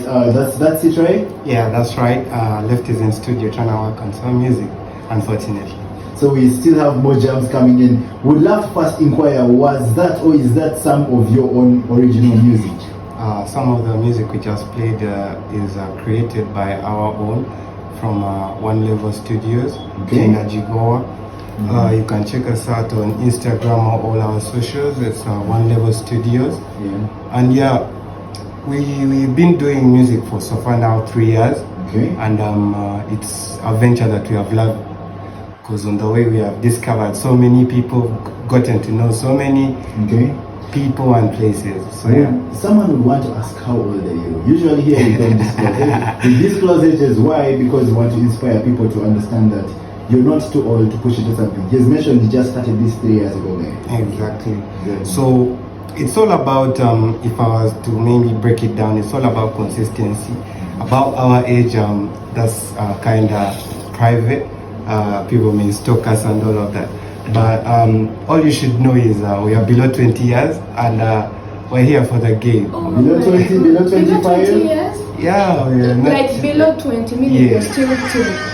That's it, right? Yeah, that's right. Left is in studio trying to work on some music, unfortunately. So we still have more jams coming in. Would love to first inquire, was that or is that some of your own original music? Some of the music we just played is created by our own from One Level Studios, Kenya Jigoa. You can check us out on Instagram or all our socials. It's One Level Studios. Yeah. And yeah, we've been doing music for so far now 3 years. Okay. And it's a venture that we have loved, because on the way we have discovered so many people, gotten to know so many people and places. So yeah. Someone would want to ask, how old are you? Usually here we don't disclose it. We disclose ages. Why? Because we want to inspire people to understand that you're not too old to push it to something. He's mentioned he just started this 3 years ago, man. Exactly. So it's all about, if I was to maybe break it down, it's all about consistency. About our age, that's kind of private. People may stalk us and all of that. But all you should know is we are below 20 years and we're here for the game. Below 20, below 25? Below 20 years? Yeah, we are not. Like below 20, meaning you're still 2.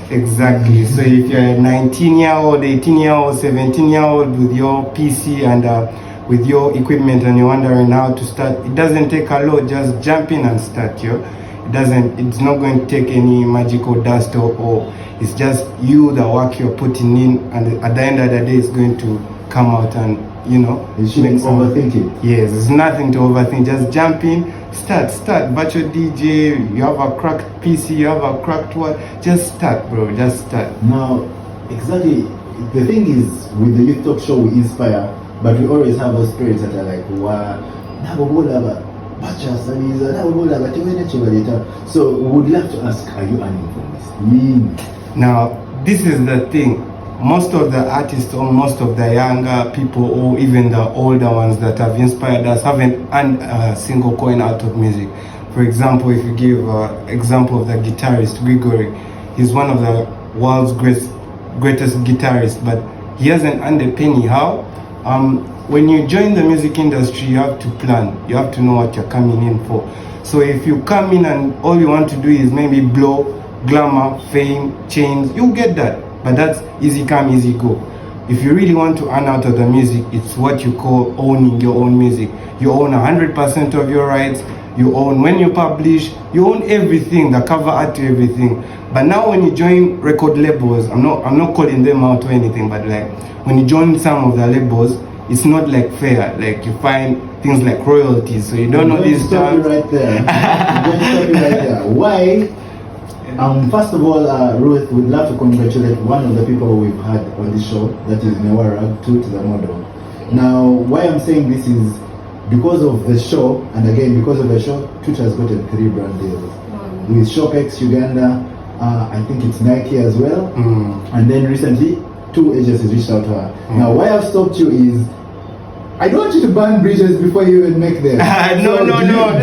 Exactly. So if you're a 19-year-old, 18-year-old, 17-year-old with your PC and with your equipment and you're wondering how to start, it doesn't take a lot. Just jump in and start, yo. It's not going to take any magical dust or it's just you, the work you're putting in, and at the end of the day it's going to come out and, you know, you shouldn't overthink it. Yes, there's nothing to overthink. Just jump in, start. Virtual DJ, you have a cracked PC, you have a cracked what, just start, bro, just start. Now, exactly, the thing is, with the Youth Talk Show, we inspire, but we always have those spirits that are like, wow, so we would love to ask, are you earning from this? Now, this is the thing. Most of the artists or most of the younger people or even the older ones that have inspired us haven't earned a single coin out of music. For example, if you give an example of the guitarist, Gregory, he's one of the world's greatest guitarists, but he hasn't earned a penny. How? When you join the music industry, you have to plan. You have to know what you're coming in for. So if you come in and all you want to do is maybe blow, glamour, fame, chains, you'll get that. But that's easy come, easy go. If you really want to earn out of the music, it's what you call owning your own music. You own 100% of your rights. You own when you publish. You own everything, the cover art to everything. But now when you join record labels, I'm not calling them out or anything, but like when you join some of the labels, it's not like fair. Like you find things like royalties, so you don't know these terms. Right there. Right there. Why? First of all, Ruth, we'd love to congratulate one of the people we've had on the show, that is Newara, to the model. Now, why I'm saying this is because of the show, and again, because of the show, Tutu has gotten 3 brand deals. With Shopex Uganda, I think it's Nike as well, and then recently, 2 agencies reached out to her. Now, why I've stopped you is, I don't want you to burn bridges before you even make them. No.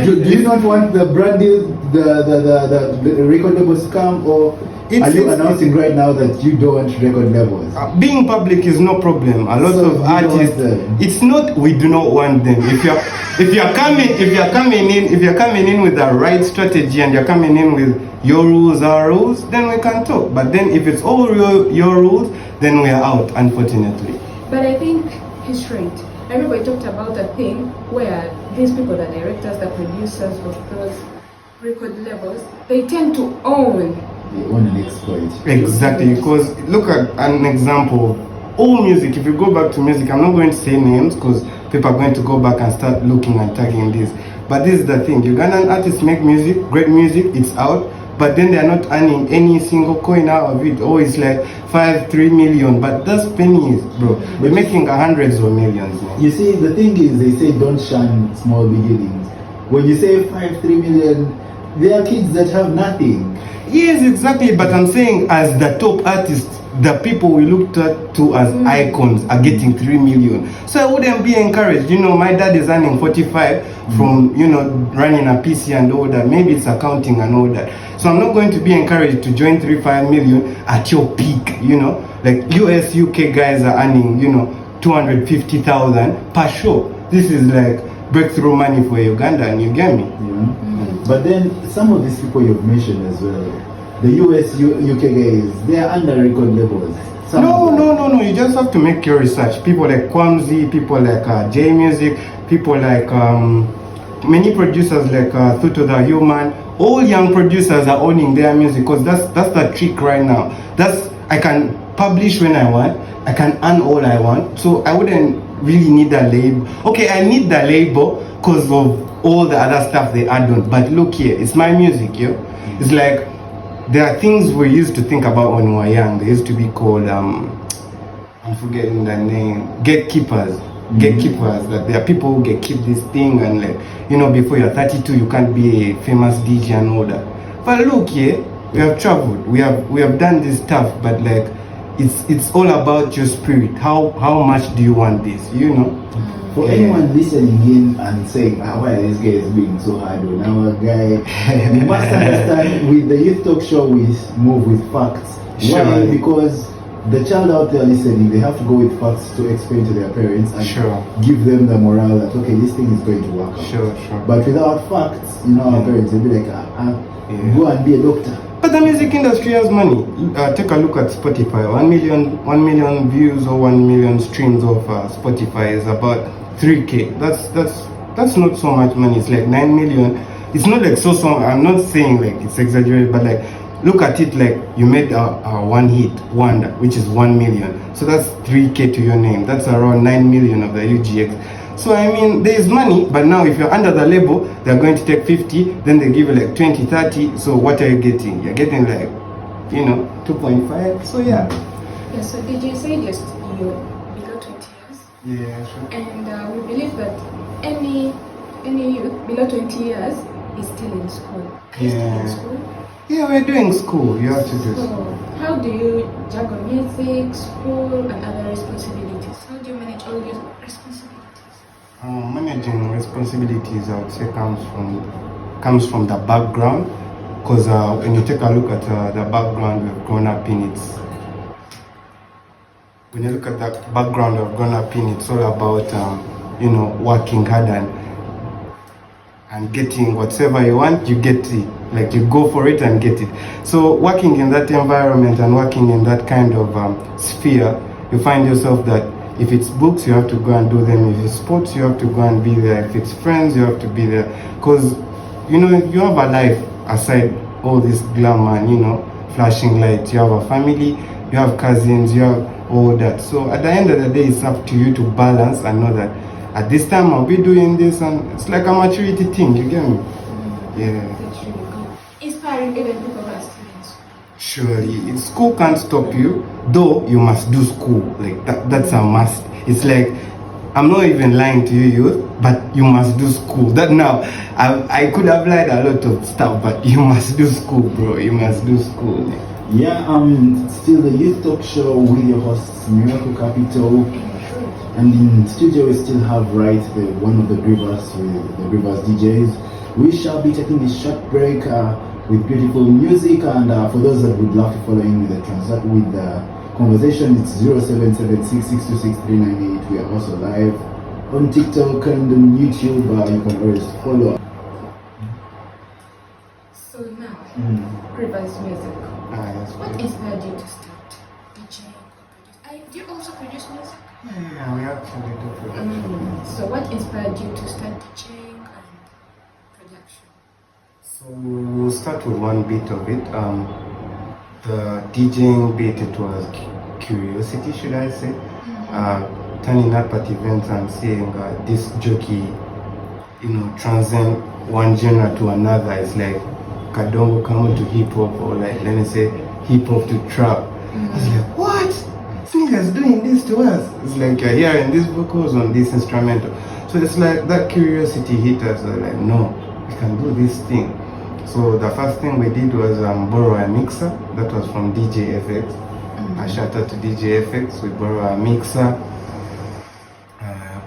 Do you not want the brand deal, the record labels to come, or are you announcing right now that you don't want record labels? Being public is no problem. A lot of artists, it's not we do not want them. If you're coming in with the right strategy and you're coming in with your rules, our rules, then we can talk. But then if it's all your rules, then we are out, unfortunately. But I think he's right. Everybody talked about a thing where these people, the directors, the producers of those record labels, they tend to own. They own and exploit. Exactly, because look at an example. All music, if you go back to music, I'm not going to say names because people are going to go back and start looking and tagging this. But this is the thing, Ugandan artists make music, great music, it's out, but then they're not earning any single coin out of it. Oh, it's like 3 million, but that's pennies, bro. We're making hundreds of millions, man. You see, the thing is, they say don't shun small beginnings. When you say 3 million, there are kids that have nothing. Yes, exactly, but I'm saying as the top artists, the people we looked at to as icons are getting 3 million. So I wouldn't be encouraged. You know, my dad is earning 45 from, you know, running a PC and all that. Maybe it's accounting and all that. So I'm not going to be encouraged to join 3-5 million at your peak, you know. Like US, UK guys are earning, you know, 250,000 per show. This is like breakthrough money for Uganda, and you get me? But then some of these people you've mentioned as well, the US, UK guys, they are under record labels. Some No, of them. no, no, no. You just have to make your research. People like Kwamzi, people like J Music, people like many producers like Thuto the Human. All young producers are owning their music because that's the trick right now. I can publish when I want. I can earn all I want. So I wouldn't really need a label. Okay, I need the label because of all the other stuff they add on. But look here, it's my music, yo. It's like there are things we used to think about when we were young. They used to be called I'm forgetting the name. Gatekeepers. Gatekeepers. That there are people who gatekeep this thing, and like, you know, before you're 32 you can't be a famous DJ and all that. But look here, we have traveled, we have done this stuff, but like it's all about your spirit. How much do you want this, you know? For anyone listening in and saying, why this guy is being so hard on our guy, you must understand with the Youth Talk Show we move with facts. Sure. Why? Because the child out there listening, they have to go with facts to explain to their parents and Sure. give them the morale that, okay, this thing is going to work out. Sure. But without facts, you know, our parents, they'll be like, go and be a doctor. But the music industry has money. Take a look at Spotify. 1 million views or 1 million streams of Spotify is about 3K. That's not so much money. It's like 9 million. It's not like so. I'm not saying like it's exaggerated, but like look at it like you made a one hit wonder, which is 1 million. So that's 3K to your name. That's around 9 million of the UGX. So I mean, there is money, but now if you're under the label, they're going to take 50, then they give you like 20, 30. So what are you getting? You're getting like, 2.5. So yeah. Yeah, so DJ said just you're below 20 years. Yeah, sure. And we believe that any youth below 20 years is still in school. Are you still in school? Yeah, we're doing school. You have to do So school. how do you juggle music, school, and other responsibilities? How do you manage all these responsibilities? Managing responsibilities, I would say, comes from the background, because when you take a look at the background we've grown up in, it's all about working hard and getting whatever you want. You get it, like you go for it and get it. So working in that environment and working in that kind of sphere, you find yourself that if it's books, you have to go and do them. If it's sports, you have to go and be there. If it's friends, you have to be there. Because, you have a life aside all this glamour and, flashing lights. You have a family, you have cousins, you have all that. So at the end of the day, it's up to you to balance and know that at this time I'll be doing this, and it's like a maturity thing, you get me? Yeah. That's really good. Inspiring even people who are still in school. Surely, school can't stop you, though you must do school. Like that's a must. It's like, I'm not even lying to you, youth, but you must do school. That now, I could have lied a lot of stuff, but you must do school, bro. You must do school. Yeah, still the Youth Talk Show with your hosts, Miracle Capital. And in studio we still have one of the Greevers, the Greevers DJs. We shall be taking this short break with beautiful music, and for those that would love to follow in with the conversation, it's 0776626398. We are also live on TikTok and on YouTube. You can always follow. So now, Greevers music. What inspired you to start DJing or produce? Do you also produce music? Yeah, we actually do production. So what inspired you to start DJing and production? So we'll start with one bit of it. The DJing bit, it was curiosity, should I say? Turning up at events and seeing this jockey, transcend one genre to another. It's like Kadongo coming to hip hop, or like, let me say, hip hop to trap. I was like, what? This nigga's doing this to us. It's like you're hearing these vocals on this instrumental. So it's like that curiosity hit us. Like, no, we can do this thing. So the first thing we did was borrow a mixer. That was from DJ FX. I shout out to DJ FX. We borrow a mixer.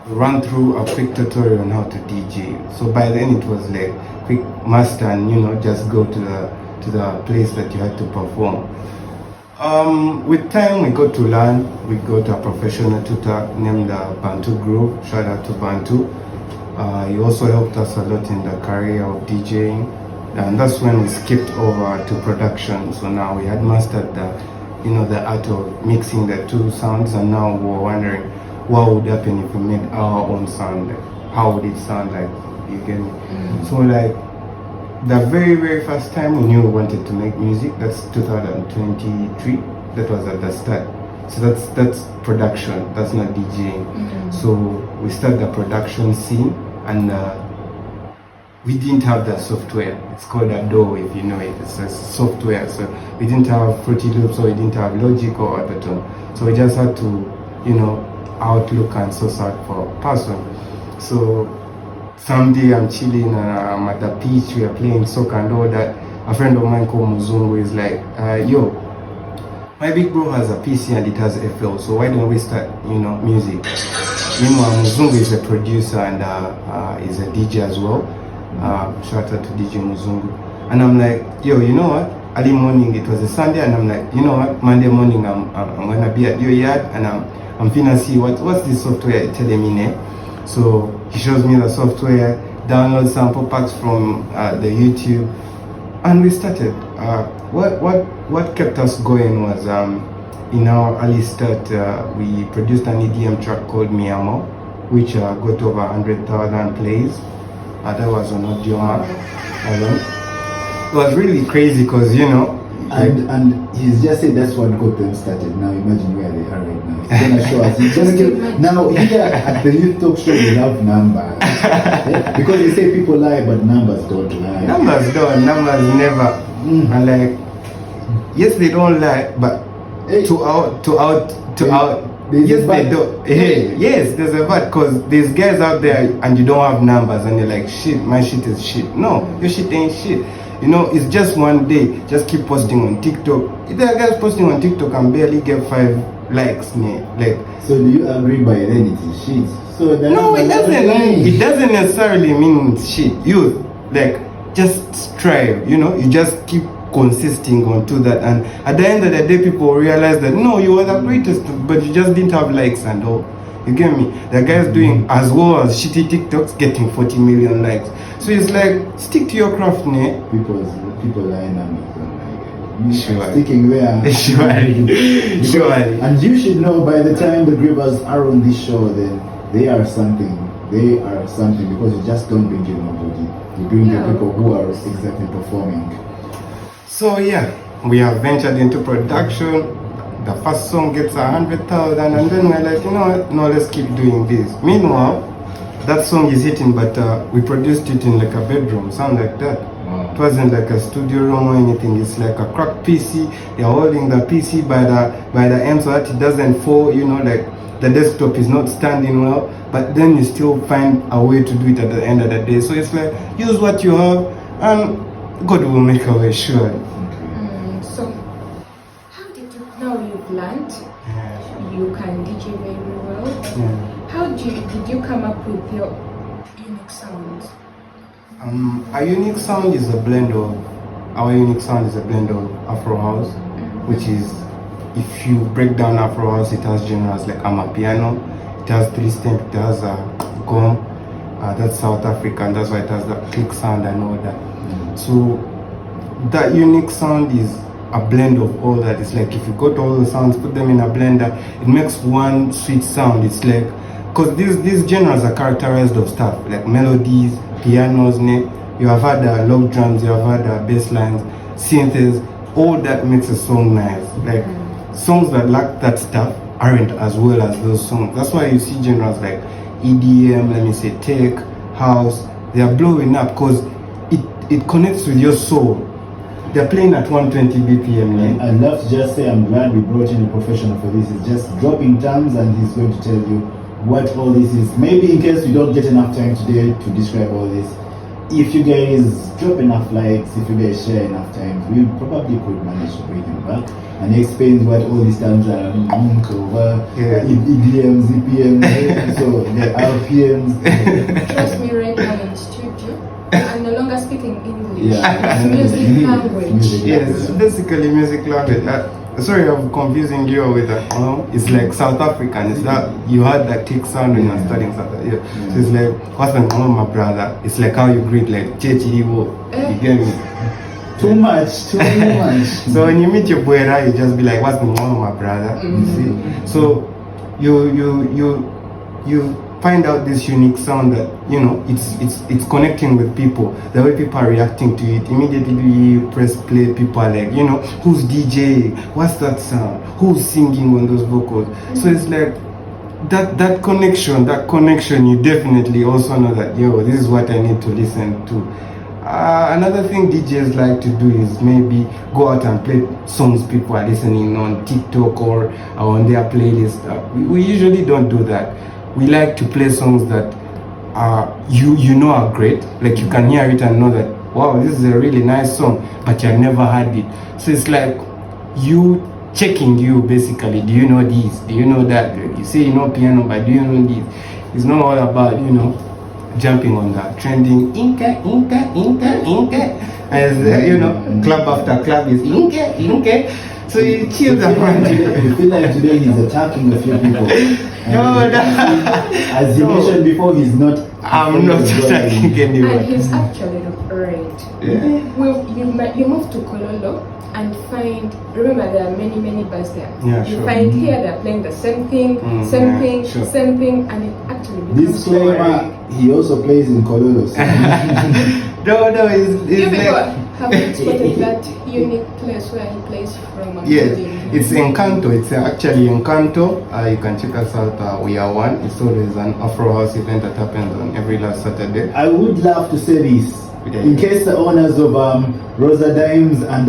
Run through a quick tutorial on how to DJ. So by then it was like quick master, and just go to the place that you had to perform. With time we got to learn. We got a professional tutor named Bantu Groove. Shout out to Bantu. He also helped us a lot in the career of DJing. And that's when we skipped over to production. So now we had mastered the art of mixing the two sounds, and now we're wondering what would happen if we made our own sound. Like, how would it sound like? You get me? So like the very, very first time we knew we wanted to make music, that's 2023. That was at the start. So that's production. That's not DJing. So we started the production scene, and we didn't have the software. It's called Adobe, if you know it. It's a software. So we didn't have Fruity Loops, or we didn't have Logic or Ableton. So we just had to, outlook and source out for a person. So someday I'm chilling and I'm at the beach, we are playing soccer and all that. A friend of mine called Muzungu is like, yo, my big bro has a PC and it has FL, so why don't we start, music? Muzungu is a producer and is a DJ as well. Shout out to DJ Muzungu. And I'm like, yo, you know what? Early morning, it was a Sunday, and I'm like, you know what? Monday morning, I'm gonna be at your yard, and I'm finna see what's this software telling me now. So he shows me the software, download sample packs from the YouTube, and we started. What kept us going was in our early start, we produced an EDM track called Miamo, which got over 100,000 plays. That was on Audio Mac. It was really crazy because and he's just said that's what got them started. Now imagine where they are right now. He's gonna show us. He's just now here at the youth talk show we have numbers. Because they say people lie, but numbers don't lie. Numbers never. And like, yes, they don't lie, but to out. Yes, they do. Hey, yes, there's a bad, because there's guys out there and you don't have numbers and you're like, shit, my shit is shit. No, your shit ain't shit. It's just one day. Just keep posting on TikTok. There are guys posting on TikTok and barely get 5 likes. So do you agree by then it is shit? So no, it doesn't. It doesn't necessarily mean shit. You just strive. You just keep consisting onto that, and at the end of the day, people realize that no, you were the greatest, but you just didn't have likes and all. You get me? The guy's doing as well as shitty TikToks, getting 40 million likes. So it's like, stick to your craft, ne? People line up. Sure. Sticking there. Sure. And you should know, by the time the Greevers are on this show, then they are something. They are something, because you just don't bring in nobody. You bring the people who are exactly performing. So yeah, we have ventured into production. The first song gets 100,000, and then we're like, you know what? No, let's keep doing this. Meanwhile, that song is hitting, but we produced it in like a bedroom, sound like that. Wow. It wasn't like a studio room or anything. It's like a cracked PC. You're holding the PC by the end so that it doesn't fall. Like the desktop is not standing well, but then you still find a way to do it at the end of the day. So it's like, use what you have, and God will make a way, sure. So, how did you, now you've learned, you can DJ very well. How did you come up with your unique sounds? Our unique sound is a blend of Afro House, which is, if you break down Afro House, it has genres like Amapiano, it has 3-step, it has gong, that's South African, that's why it has that click sound and all that. So that unique sound is a blend of all that. It's like if you got all the sounds, put them in a blender, it makes one sweet sound. It's like, because these genres are characterized of stuff like melodies, pianos, you have had log drums, you have had bass lines, synths, all that makes a song nice. Like songs that lack that stuff aren't as well as those songs. That's why you see genres like EDM, let me say tech, house, they are blowing up because it connects with your soul. They're playing at 120 BPM. I'd love to just say I'm glad we brought in a professional for this. He's just dropping terms and he's going to tell you what all this is. Maybe in case we don't get enough time today to describe all this, if you guys drop enough likes, if you guys share enough times, we probably could manage to bring him back. And he explains what all these terms are, EDMs, EPMs, so the RPMs. Trust me, right now in the studio, I'm no longer speaking English. Yeah. It's music language. Yes, it's basically music language. sorry, I'm confusing you with that. It's like South African. It's that you had that tick sound when you're studying South Africa. Yeah. So it's like, what's my brother? It's like how you greet like Chechi Iwo. You get me? Too much. So when you meet your boy, you just be like, what's my brother? You see? So you find out this unique sound that it's connecting with people. The way people are reacting to it, immediately you press play, people are like, who's DJ, what's that sound, who's singing on those vocals. So it's like that connection, you definitely also know that this is what I need to listen to. Another thing DJs like to do is maybe go out and play songs people are listening on TikTok or on their playlist. We usually don't do that. We like to play songs that you know are great, like you can hear it and know that, wow, this is a really nice song, but you have never heard it. So it's like you checking you basically. Do you know this? Do you know that? You say you know piano, but do you know this? It's not all about jumping on that trending Inca, as club after club is Inca. So you chill the front. You feel like today he's attacking a few people. No. As you mentioned before, he's not. I'm not attacking anyone. And he's actually right. Yeah. You move to Kololo and remember there are many bars there. Yeah, you sure. find here they're playing the same thing, sure. same thing, and it actually becomes Disclaimer, he also plays in Kololo. So. No, it's have you spotted that unique place where he plays from? Yes, it's Encanto. It's actually Encanto. You can check us out. We are one. It's always an Afro House event that happens on every last Saturday. I would love to say this. In case the owners of Rosa Dimes and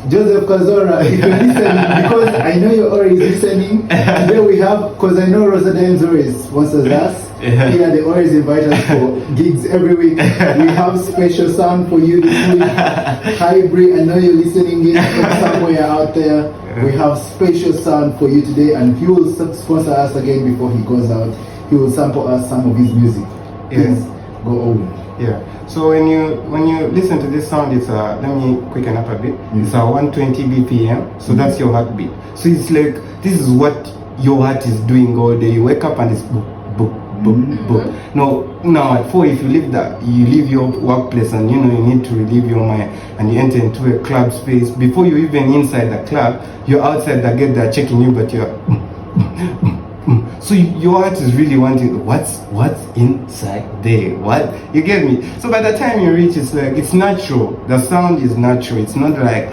Joseph Kazora, if you're listening, because I know you're always listening. Today we have, because I know Rosa Dimes always sponsors us. Yeah. Here they always invite us for gigs every week. We have special sound for you this week. Hi Brie, I know you're listening in from somewhere out there. We have special sound for you today, and he will sponsor us again before he goes out. He will sample us some of his music. Please go on. Yeah. So when you listen to this sound, it's let me quicken up a bit. It's 120 BPM. So that's your heartbeat. So it's like this is what your heart is doing all day. You wake up and it's boop. Now at 4, if you leave your workplace and you need to relieve your mind, and you enter into a club space, before you even inside the club, you're outside the gate, they're checking you, but you're so your heart is really wanting what's inside there, what, you get me? So by the time you reach, it's like it's natural. The sound is natural. It's not like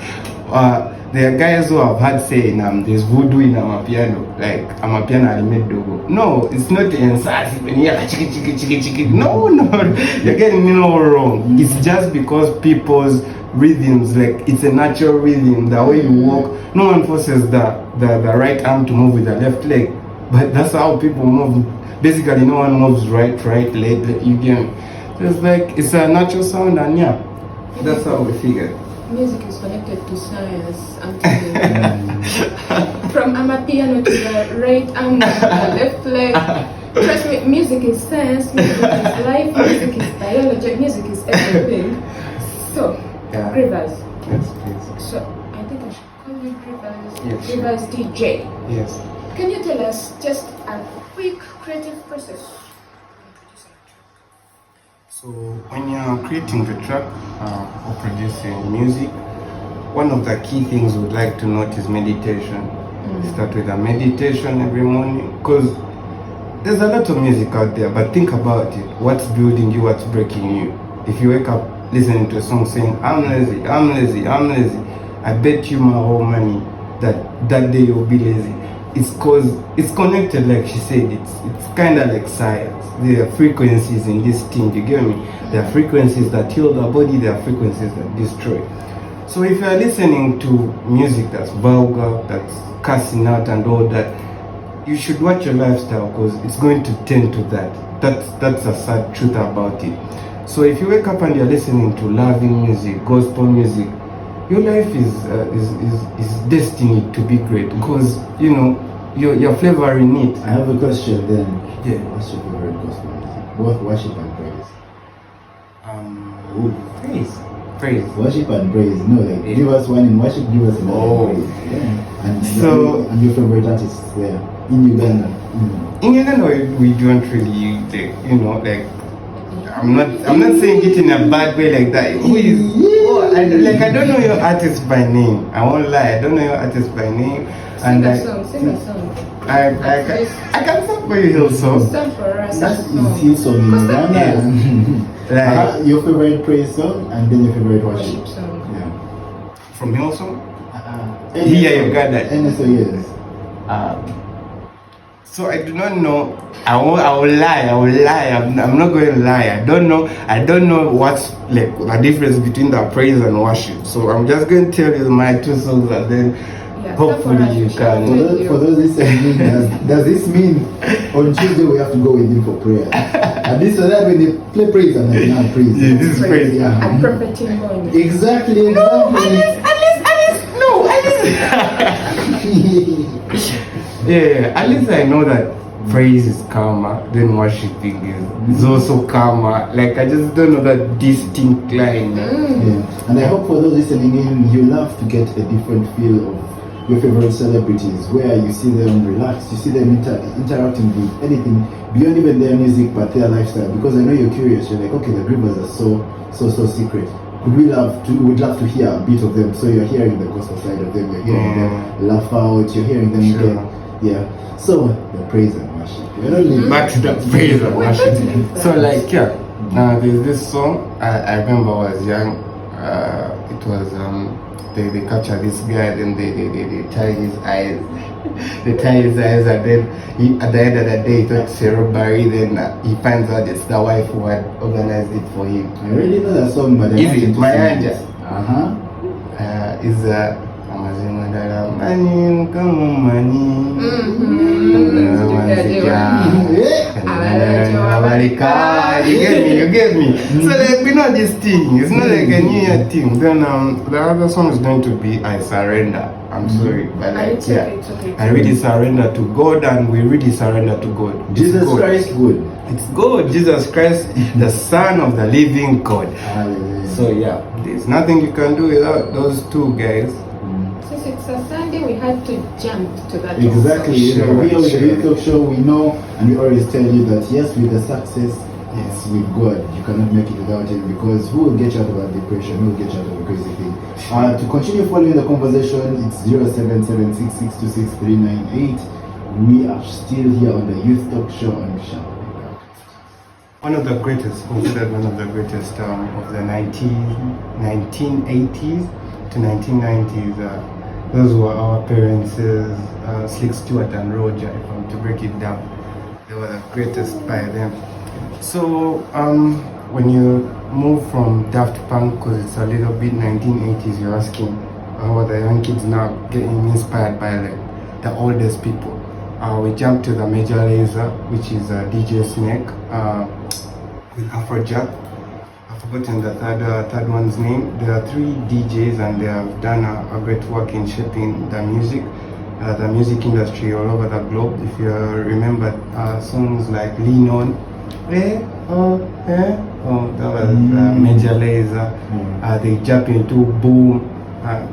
there are guys who have had saying there's voodoo in Amapiano, like Amapiano Alimed Dogo. No, it's not the answer. When you're like chiki. No, you're getting it all wrong. It's just because people's rhythms, like it's a natural rhythm. The way you walk, no one forces the right arm to move with the left leg, but that's how people move. Basically, no one moves right leg. You get me? So it's like it's a natural sound, and that's how we figure. Music is connected to science. I'm telling you. From Amapiano to the right arm, to the left leg. Trust me, music is science, music is life, music is biology, music is everything. So, Greevers. Yes, please. So, I think I should call you Greevers. Yes. Greevers DJ. Yes. Can you tell us just a quick creative process? So when you're creating a track or producing music, one of the key things we'd like to note is meditation. Start with a meditation every morning, because there's a lot of music out there, but think about it. What's building you, what's breaking you? If you wake up listening to a song saying, I'm lazy, I bet you my whole money that day you'll be lazy. It's cause it's connected, like she said. It's kind of like science. There are frequencies in this thing. You get me? There are frequencies that heal the body. There are frequencies that destroy. So if you are listening to music that's vulgar, that's cussing out and all that, you should watch your lifestyle, because it's going to tend to that. That's a sad truth about it. So if you wake up and you're listening to loving music, gospel music, your life is destined to be great, because you're flavoring it. I have a question then. Yeah. What's your favorite gospel music? Both worship and praise. Praise. praise. Worship and praise. No, like give us one in worship, give us another in praise. Yeah. And your favorite artists there in Uganda. In Uganda, we don't really, like, I'm not saying it in a bad way like that. Who is? I don't know your artist by name. I won't lie. I don't know your artist by name. Sing a song. I can sing for you Hillsong. Song for us. That is Hillsong in Uganda. Like your favorite praise song and then your favorite worship song. Yeah. From Hillsong? Here Uganda. NSO, yes. So I do not know. I will lie. I'm not going to lie. I don't know what's like the difference between the praise and worship. So I'm just going to tell you my two songs, and then hopefully you can. For those listening, does this mean on Tuesday we have to go with him for prayer? And this or that when they play praise and they now praise. Yeah, this is praise. Yeah. And propheting going. Exactly. Yeah, at least I know that praise is karma, then worshiping is also karma. Like, I just don't know that distinct line. Yeah. And I hope for those listening in, you love to get a different feel of your favorite celebrities, where you see them relaxed, you see them interacting with anything beyond even their music, but their lifestyle. Because I know you're curious. You're like, okay, the Greevers are so secret. We'd love to hear a bit of them. So you're hearing the gospel side of them. You're hearing them laugh out. You're hearing them get. Yeah. So the praise and worship. Back to the praise and worship. So like there's this song I remember I was young. It was they capture this guy, then they tie his eyes. They tie his eyes, and then at the end of the day he thought it's a robbery. Then he finds out it's the wife who had organized it for him. I already know that song, but is it my angel? Is money, come on, money. You get me. So like we know this thing. It's not like a new year thing. Then the other song is going to be I Surrender. I'm sorry, but like it's okay. I really surrender to God, and we really surrender to God. Jesus Christ, good. It's God, Jesus Christ, the Son of the Living God. Hallelujah. So yeah, there's nothing you can do without those two guys. Since it's a Sunday, we had to jump to that. Exactly. Sure, We on the sure. Youth Talk Show, we know, and we always tell you that yes, with the success, it's with God. You cannot make it without Him, because who will get you out of that depression? Who will get you out of a crazy thing? To continue following the conversation, it's 0776626398. We are still here on the Youth Talk Show on Sharp. Considered one of the greatest of the 1980s to 1990s. Those were our parents, Slick Stewart and Roger, if I'm to break it down. They were the greatest by them. So when you move from Daft Punk, because it's a little bit 1980s, you're asking how are the young kids now getting inspired by like the oldest people. We jump to the Major Lazer, which is DJ Snake with Afrojack. I've forgotten the third one's name. There are three DJs, and they have done a great work in shaping the music industry all over the globe. If you remember songs like Lean On, that was Major Lazer. They jump into Boom.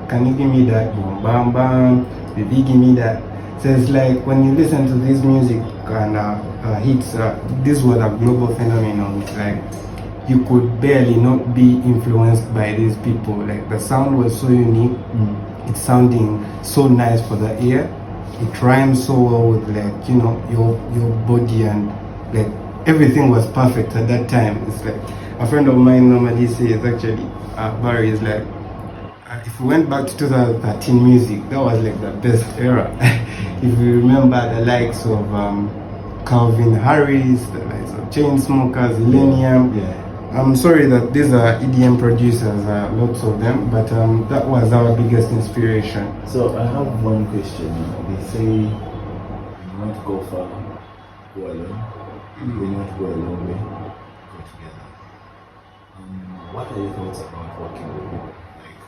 Can you give me that? Boom, bam, bam. Baby, give me that. So it's like when you listen to this music and hits, this was a global phenomenon. It's like you could barely not be influenced by these people. Like the sound was so unique. It's sounding so nice for the ear. It rhymes so well with like your body, and like everything was perfect at that time. It's like a friend of mine normally says, actually, Barry is like, if we went back to 2013 music, that was like the best era. If you remember the likes of Calvin Harris, the likes of Chainsmokers, Millennium. I'm sorry that these are EDM producers, lots of them, but that was our biggest inspiration. So I have one question. They say you want to go far, go alone. When you want to go a long way, go together. What are your thoughts about working with people?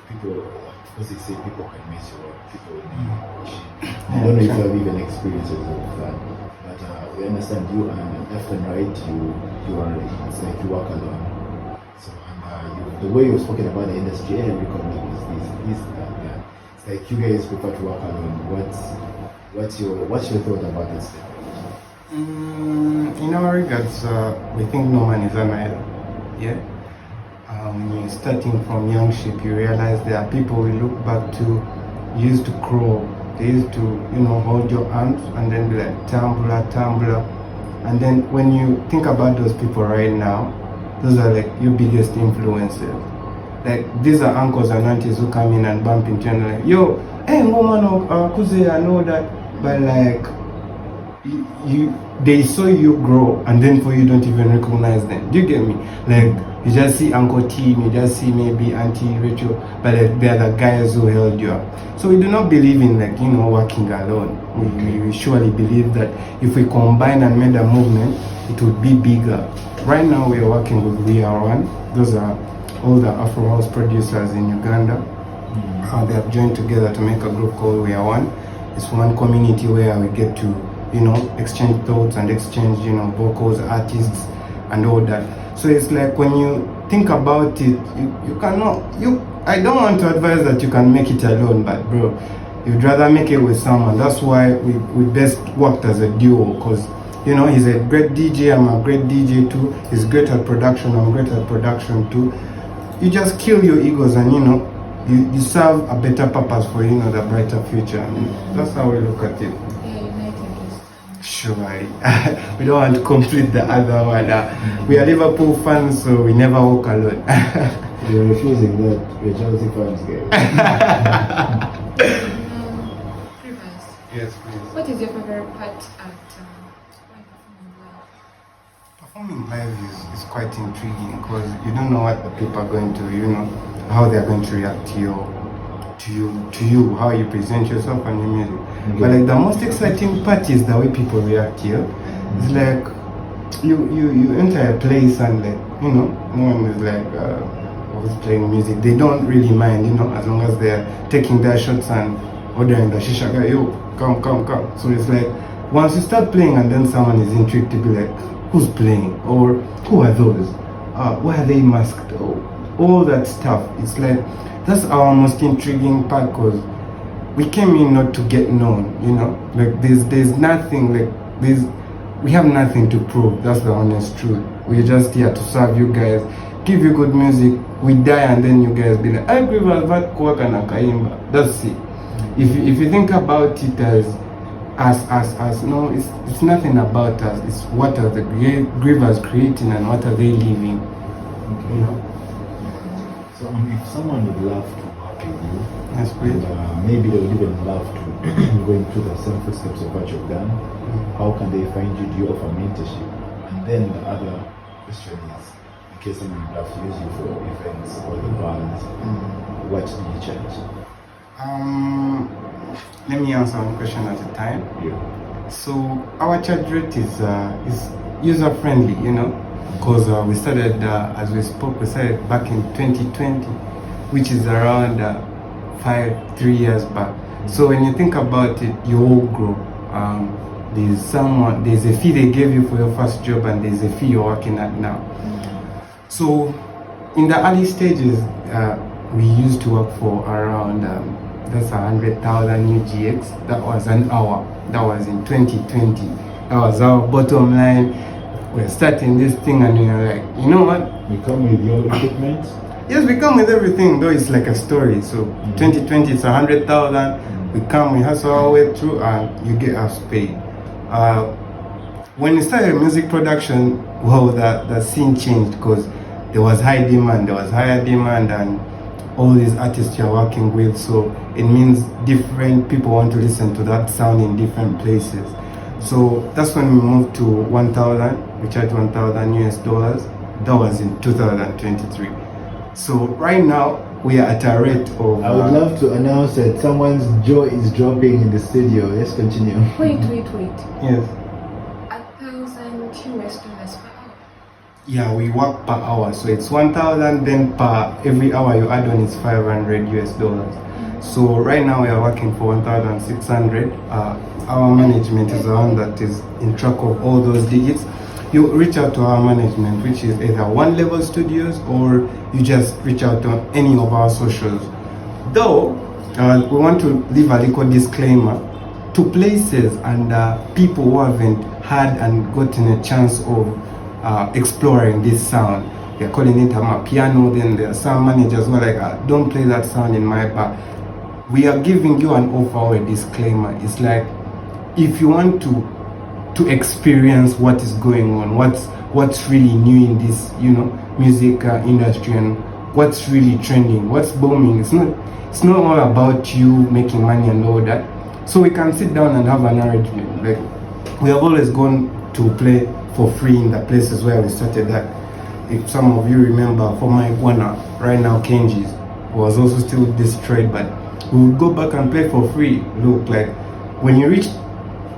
People, because they say people can miss your work, people will be I don't know if you have even experiences of that, but we understand you and left and right, it's like you work alone. So, and you've the way you've spoken about the industry, every company is that. Yeah. It's like you guys prefer to work alone. What's your thought about this? In our regards, we think no man is an island. Yeah. When you're starting from young ship, you realize there are people we look back to used to crawl. They used to, hold your hands and then be like tumbler. And then when you think about those people right now, those are like your biggest influences. Like these are uncles and aunties who come in and bump into you and like, yo, hey woman, kuze, I know that, but like they saw you grow and then for you don't even recognize them. Do you get me? Like you just see Uncle Tim, you just see maybe Auntie Rachel, but like they're the guys who held you up. So we do not believe in like working alone. We surely believe that if we combine and made a movement, it would be bigger. Right now we are working with We Are One. Those are all the Afro house producers in Uganda. They have joined together to make a group called We Are One. It's one community where we get to exchange thoughts and exchange, vocals, artists, and all that. So it's like when you think about it, you cannot. I don't want to advise that you can make it alone, but bro, you'd rather make it with someone. That's why we best worked as a duo, because he's a great DJ, I'm a great DJ too. He's great at production, I'm great at production too. You just kill your egos and you serve a better purpose for the brighter future. That's how we look at it. Surely. We don't want to complete the other one. We are Liverpool fans, so we never walk alone. You're refusing that. We're Chelsea fans, guys. Greevers. Yes, please. What is your favorite part at performing live is quite intriguing because you don't know what the people are going to, how they are going to react to you, how you present yourself and your music. Okay. But like the most exciting part is the way people react to you. It's like you enter a place and like no one is like always playing music. They don't really mind, as long as they're taking their shots and ordering the shisha guy, yo, come. So it's like once you start playing and then someone is intrigued to be like, who's playing or who are those? Why are they masked? All that stuff. It's like that's our most intriguing part because we came in not to get known, like there's nothing, we have nothing to prove. That's the honest truth. We're just here to serve you guys, give you good music. We die and then you guys be like, I agree with that kuwaka na kaimba. That's it. If you think about it as no, it's nothing about us. It's what are the Greevers creating and what are they living, So if someone would love to work with you, that's great. Maybe they would even love to go into the same footsteps of what you've done. How can they find you? Do you offer mentorship? And then the other question is, in case someone would love to use you for events or the bands, what do you charge? Let me answer one question at a time. Yeah. So our charge rate is user friendly, because we started, as we spoke, we started back in 2020, which is around 3 years back. So when you think about it, you all grow. There's a fee they gave you for your first job and there's a fee you're working at now. So in the early stages, we used to work for around, that's 100,000 UGX. That was an hour. That was in 2020. That was our bottom line. We're starting this thing and you're like, you know what? We come with your equipment? Yes, we come with everything, though it's like a story. So 2020 it's 100,000. We come, we hustle our way through and you get us paid. When we started music production, well, the scene changed because there was high demand, there was higher demand and all these artists you're working with. So it means different people want to listen to that sound in different places. So that's when we moved to 1,000. We charge 1,000 US dollars. That was in 2023. So right now we are at a rate of. I would love to announce that someone's jaw is dropping in the studio. Let's continue. Wait. Yes. 1,000 US dollars per hour. Yeah, we work per hour. So it's 1,000. Then per every hour you add on is 500 US dollars. So right now we are working for 1,600. Our management is the one that is in track of all those digits. you reach out to our management, which is either One Level Studios, or you just reach out to any of our socials. Though, we want to leave a little disclaimer to places and people who haven't had and gotten a chance of exploring this sound. They're calling it a piano, then there are some managers who are like, don't play that sound in my bar. We are giving you an offer or a disclaimer. It's like, if you want to experience what is going on, what's really new in this, music industry, and what's really trending, what's booming. It's not all about you making money and all that. So we can sit down and have an arrangement. Like, we have always gone to play for free in the places where we started that. If some of you remember, for my Iguana, right now Kenji's was also still destroyed, but we would go back and play for free. Look, like when you reach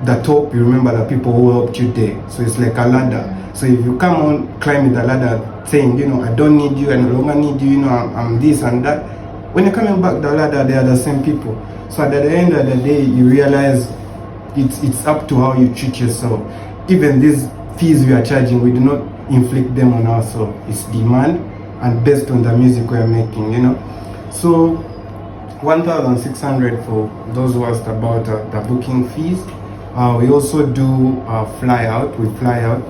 the top, you remember the people who helped you there. So it's like a ladder. So if you come on climbing the ladder saying, I don't need you, I no longer need you, I'm this and that, when you're coming back the ladder, they are the same people. So at the end of the day, you realize it's up to how you treat yourself. Even these fees we are charging, we do not inflict them on ourselves. It's demand and based on the music we are making, So 1,600 for those who asked about the booking fees. We also do fly out. We fly out,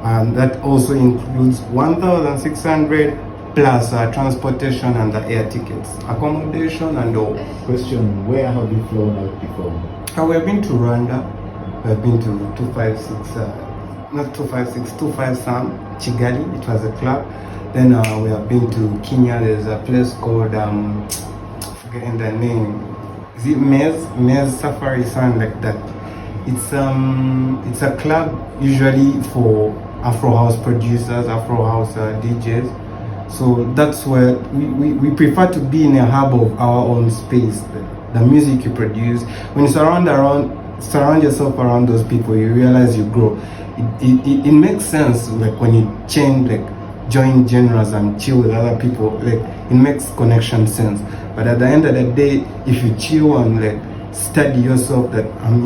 and that also includes 1,600 plus transportation and the air tickets, accommodation and all. Question: where have you flown out before? We have been to Rwanda. We have been to 256, not 256, 257 Kigali. It was a club. Then we have been to Kenya. There's a place called forgetting the name. Is it Mez Safari, something like that? It's a club usually for Afro house producers, Afro house DJs. So that's where we prefer to be in a hub of our own space. The music you produce, when you surround yourself around those people, you realize you grow. It makes sense, like when you change, like join genres and chill with other people, like it makes connection sense. But at the end of the day, if you chill and like study yourself that I'm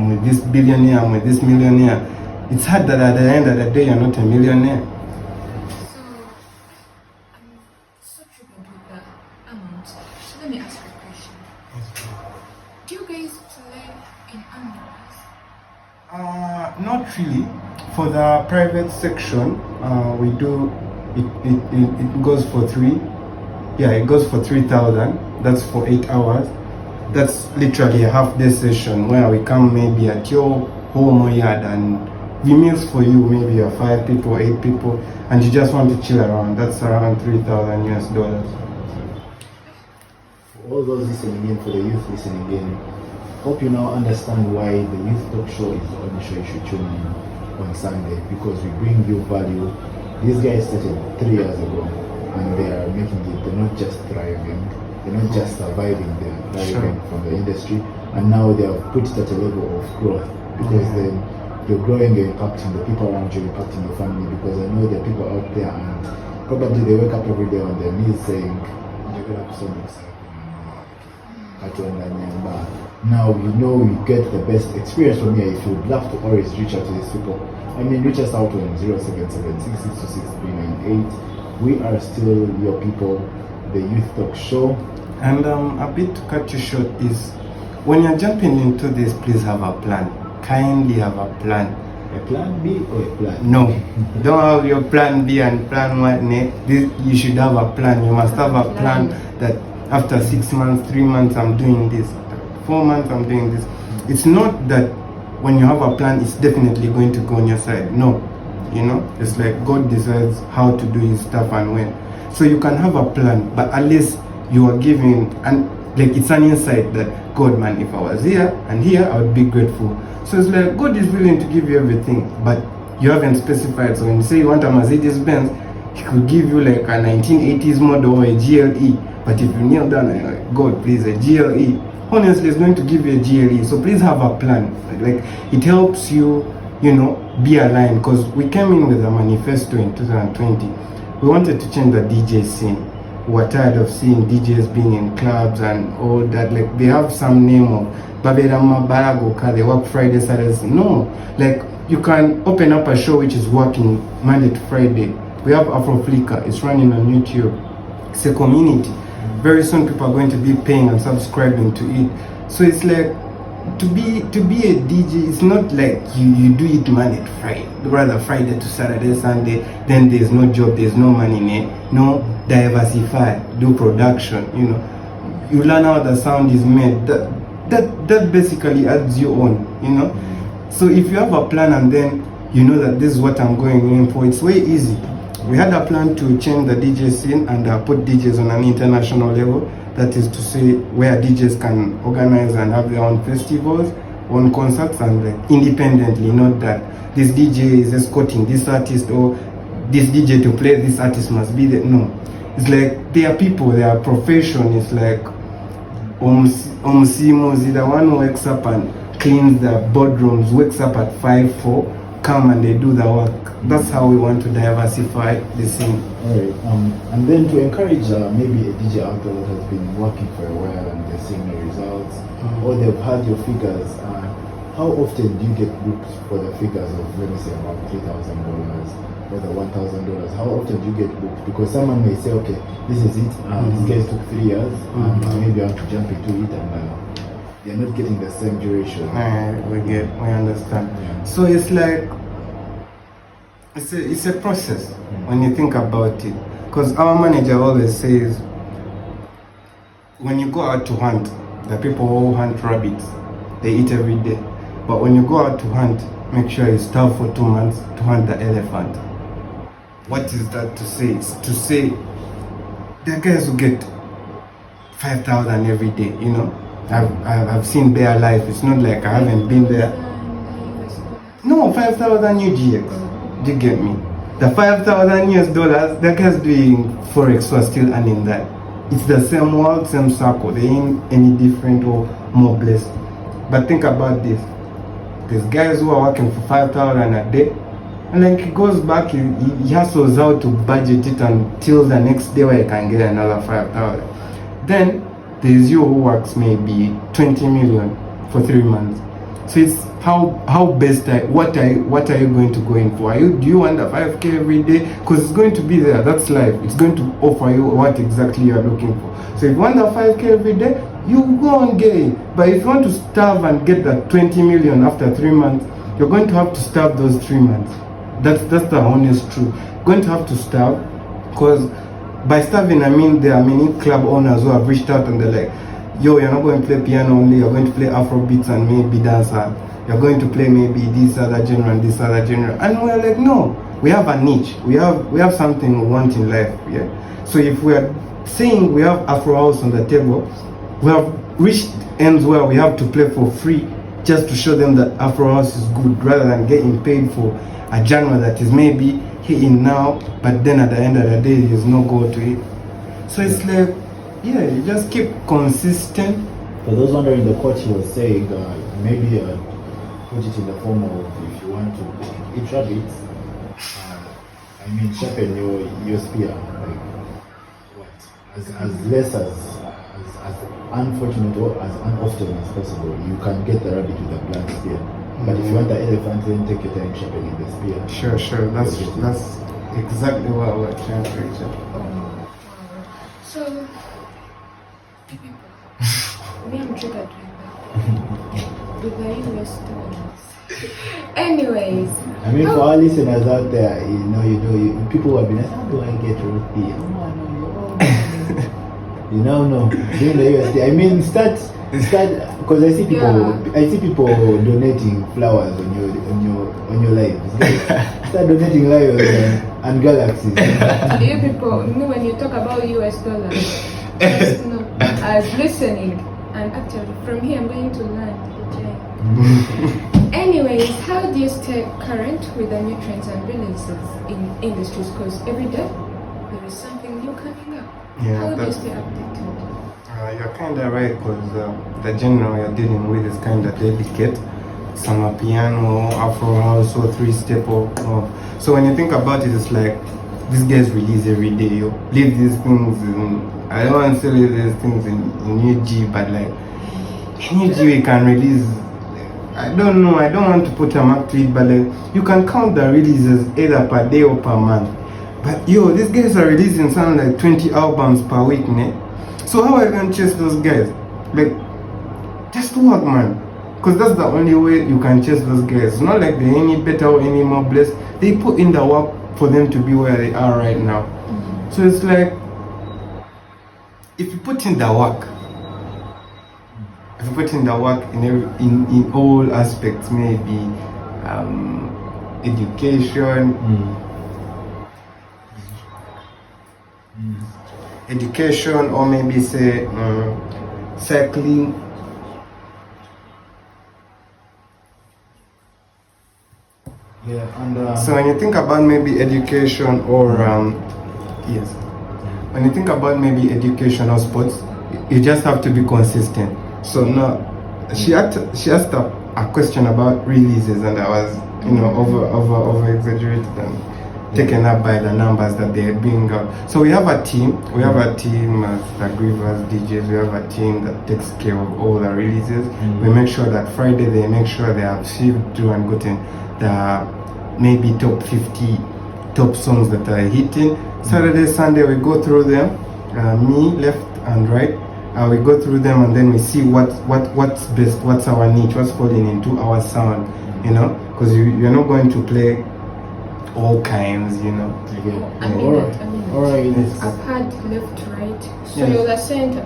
with this billionaire, I'm with this millionaire, it's hard that at the end of the day you're not a millionaire. So triggered with the amount. So let me ask you a question. Do you guys play in annuals? Not really. For the private section, we do it goes for 3,000. That's for 8 hours. That's literally a half day session where we come maybe at your home or yard and we mix for you. Maybe you're 5 people, 8 people, and you just want to chill around. That's around $3,000 US. For all those listening in, for the youth listening in, hope you now understand why the Youth Talk Show is the only show you should tune in on Sunday, because we bring you value. These guys started 3 years ago and they are making it. They're not just thriving, they're not just surviving, they're thriving from the industry, and now they have put it at a level of growth, because then you're growing, you're impacting the people around you, impacting your family, because I know there are people out there and probably they wake up every day on their knees saying, now you get the best experience from here. If you would love to always reach out to these people, reach us out on 077-6626-398. We are still your people, the Youth Talk Show. And a bit to cut you short is, when you're jumping into this, please have a plan. Kindly have a plan. A plan B or a plan? No, don't have your plan B and plan one. You should have a plan. You must have a plan that after 6 months, 3 months, I'm doing this. 4 months, I'm doing this. It's not that when you have a plan, it's definitely going to go on your side. No, it's like God decides how to do his stuff and when. So you can have a plan, but at least you are giving, and like it's an insight that God, man, if I was here and here, I would be grateful. So it's like God is willing to give you everything, but you haven't specified. So when you say you want a Mercedes Benz, he could give you like a 1980s model or a GLE. But if you kneel down and like, God, please, a GLE, honestly, it's going to give you a GLE. So please have a plan. Like it helps you, be aligned. Because we came in with a manifesto in 2020. We wanted to change the DJ scene. who are tired of seeing DJs being in clubs and all that. Like they have some name of Babelama Baragoka, they work Friday, Saturday. No, like you can open up a show which is working Monday to Friday. We have Afro Flicker, it's running on YouTube. It's a community. Very soon people are going to be paying and subscribing to it. So it's like to be a DJ, it's not like you do it Monday to Friday, rather Friday to Saturday, Sunday, then there's no job, there's no money in it. No, diversify, do production, you know. You learn how the sound is made. That basically adds you on, you know. So if you have a plan and then you know that this is what I'm going in for, it's way easy. We had a plan to change the DJ scene and put DJs on an international level. That is to say, where DJs can organize and have their own festivals, own concerts, and independently, not that this DJ is escorting this artist or this DJ to play this artist must be there. No, it's like they are people, they are profession. It's like Omsimos, the one who wakes up and cleans the boardrooms, wakes up at 5, 4, come and they do the work. That's how we want to diversify the scene. Alright, and then to encourage maybe a DJ out there that has been working for a while and they're seeing the results, or they've had your figures, how often do you get booked for the figures of, let me say, about $3,000 or the $1,000? How often do you get booked? Because someone may say, okay, this is it, these guys took 3 years, maybe I want to jump into it, and they're not getting the same duration. We understand. Yeah. So it's like, it's a process when you think about it. Because our manager always says, when you go out to hunt, the people who hunt rabbits, they eat every day. But when you go out to hunt, make sure you starve for 2 months to hunt the elephant. What is that to say? It's to say, there are guys who get 5,000 every day, you know. I've seen their life. It's not like I haven't been there. No, 5,000 UGX. Do you get me? The 5,000 US dollars, that guy's doing Forex who are still earning that. It's the same world, same circle. They ain't any different or more blessed. But think about this. There's guys who are working for 5,000 a day, and then he goes back, he hustles out to budget it until the next day where he can get another 5,000. Then there's you who works maybe 20 million for 3 months. So it's how best what are you going to go in for? Do you want a 5K every day? Because it's going to be there. That's life. It's going to offer you what exactly you are looking for. So if you want a 5K every day, you go and get it. But if you want to starve and get that 20 million after 3 months, you're going to have to starve those 3 months. That's the honest truth. You're going to have to starve, because by starving I mean there are many club owners who have reached out and they're like, yo, you're not going to play piano only, you're going to play Afro beats and maybe dancer. You're going to play maybe this other genre and this other genre. And we're like, no, we have a niche. We have something we want in life. Yeah. So if we are saying we have Afro house on the table, we have reached ends where we have to play for free just to show them that Afro house is good, rather than getting paid for a genre that is maybe hitting now, but then at the end of the day there's no goal to it. So it's like, yeah, you just keep consistent. For those wondering, the coach was saying maybe put it in the form of, if you want to eat rabbits, sharpen your spear, like what, as less as unfortunate or as unoften as possible. You can get the rabbit with a blunt spear, but if you want the elephant, then take your time sharpening the spear. Sure. That's exactly what we're trying to reach out. So, me, I'm triggered with the US dollars. Anyways, for our listeners out there, people have been like, how do I get rupee? You know, doing the USD. Start because I see people donating flowers on your lives. Start donating lions and galaxies. You people, when you talk about US dollars, just know, I was listening, and actually from here I'm going to learn. Okay. Anyways, how do you stay current with the new trends and releases in industries? Because every day there is something new coming up. Yeah, how do you stay updated? You're kind of right, because the genre you're dealing with is kind of delicate. Some piano, Afro house, or 3-step. So when you think about it, it's like these guys release every day, yo. Leave these things I don't want to say leave these things in UG, but like in UG we can release, I don't know, I don't want to put a mark to it, but like you can count the releases either per day or per month. But yo, these guys are releasing something like 20 albums per week, ne? So how are you gonna chase those guys? Like, just work, man. Because that's the only way you can chase those guys. It's not like they're any better or any more blessed. They put in the work for them to be where they are right now. So it's like, if you put in the work, in all aspects, maybe education, or maybe say cycling. Yeah, and so when you think about maybe education or yes, when you think about maybe education or sports, you just have to be consistent. So now she asked a question about releases, and I was over exaggerated and taken up by the numbers that they bring out. So we have a team as the Greevers DJs. We have a team that takes care of all the releases. We make sure that Friday they make sure they have sieved through and gotten the maybe top 50 top songs that are hitting. Saturday, Sunday we go through them, me left and right. We go through them and then we see what's best, what's our niche, what's falling into our sound, because you're not going to play all kinds, Alright. I've had left, right. So Yes. you're the center.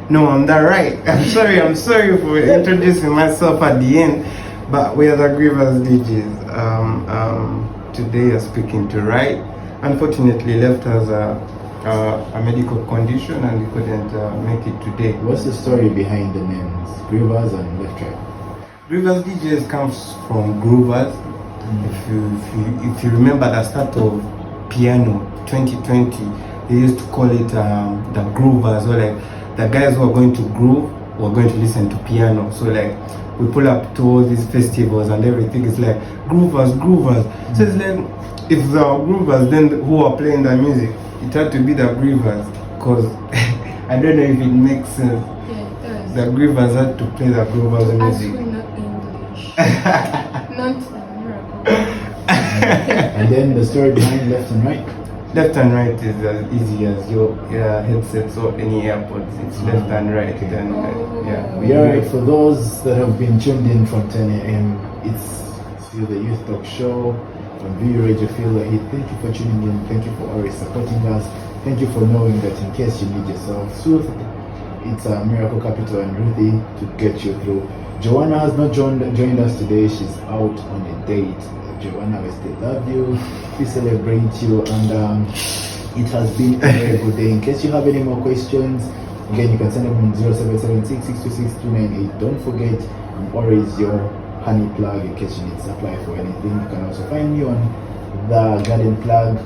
No, I'm the right. I'm sorry for introducing myself at the end, but we are the Greevers DJs. Today you're speaking to right. Unfortunately, left has a medical condition and he couldn't make it today. What's the story behind the names Greevers and Left Right? Greevers DJs comes from Greevers. If you remember the start of piano 2020, they used to call it the groovers, or like the guys who are going to groove were going to listen to piano. So like we pull up to all these festivals and everything is like groovers. So it's like, if the groovers then who are playing the music, it had to be the Greevers, because I don't know if it makes sense. Yeah, it does. The Greevers had to play the groovers As music. we not English. Not the miracle. And then the story behind Left and Right. Left and right is as easy as your headsets or any AirPods. It's left and right. Okay. And yeah. Yeah, for those that have been tuned in from 10 a.m., it's still the Youth Talk Show on VU Radio Feel the Heat. Thank you for tuning in. Thank you for always supporting us. Thank you for knowing that in case you need yourself soothed, it's Miracle Capital and Ruthie to get you through. Joanna has not joined us today. She's out on a date. Joanna, we still love you. We celebrate you, and it has been a very good day. In case you have any more questions, again, you can send them on 0776-626-298. Don't forget, I'm always your honey plug in case you need supply for anything. You can also find me on the Garden Plug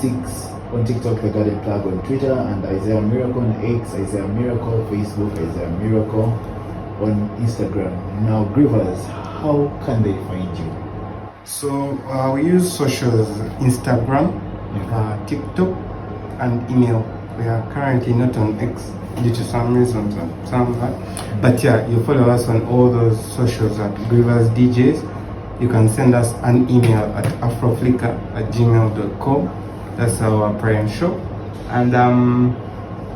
6 on TikTok, the Garden Plug on Twitter, and Isaiah Miracle on X, Isaiah Miracle Facebook, Isaiah Miracle on Instagram. Now, Greevers, how can they find you? So we use socials: Instagram, TikTok, and email. We are currently not on X due to some reasons and some of that. But yeah, you follow us on all those socials at Greevers DJs. You can send us an email at afroflicker@gmail.com. That's our prime shop. And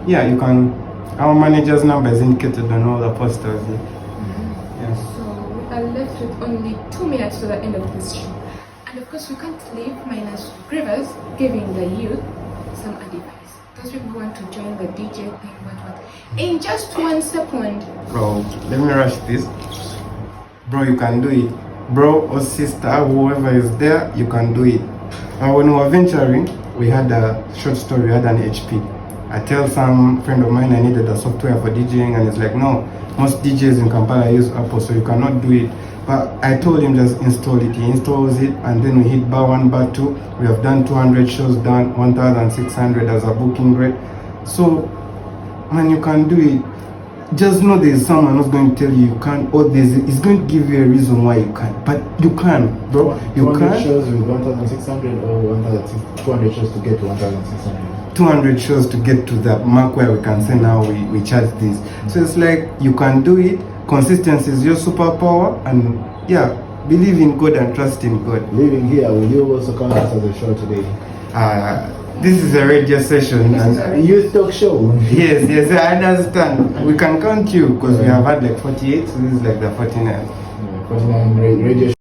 yeah, you can. Our manager's number is indicated on all the posters. Yes. So we are left with only 2 minutes to the end of this show. And of course we can't leave minus Greevers giving the youth some advice. Those people who want to join the DJ thing, what. In just 1 second. Bro, let me rush this. Bro, you can do it. Bro or sister, whoever is there, you can do it. When we were venturing, we had a short story, we had an HP. I tell some friend of mine I needed a software for DJing, and it's like, no, most DJs in Kampala use Apple, so you cannot do it. But I told him just install it. He installs it, and then we hit bar 1, bar 2. We have done 200 shows, done 1,600 as a booking rate. So, man, you can do it. just know there's someone who's going to tell you can't, or it's going to give you a reason why you can't. But you can, bro. You 200 can. shows with 1,600 or 200 shows to get to 1,600. 200 shows to get to the mark where we can say now we charge this. So it's like you can do it. Consistency is your superpower, and yeah, believe in God and trust in God. Living here, will you also come out as a show today? This is a radio session. And Youth talk show. yes, I understand. We can count you because we have had like 48, so this is like the 49. 49 radio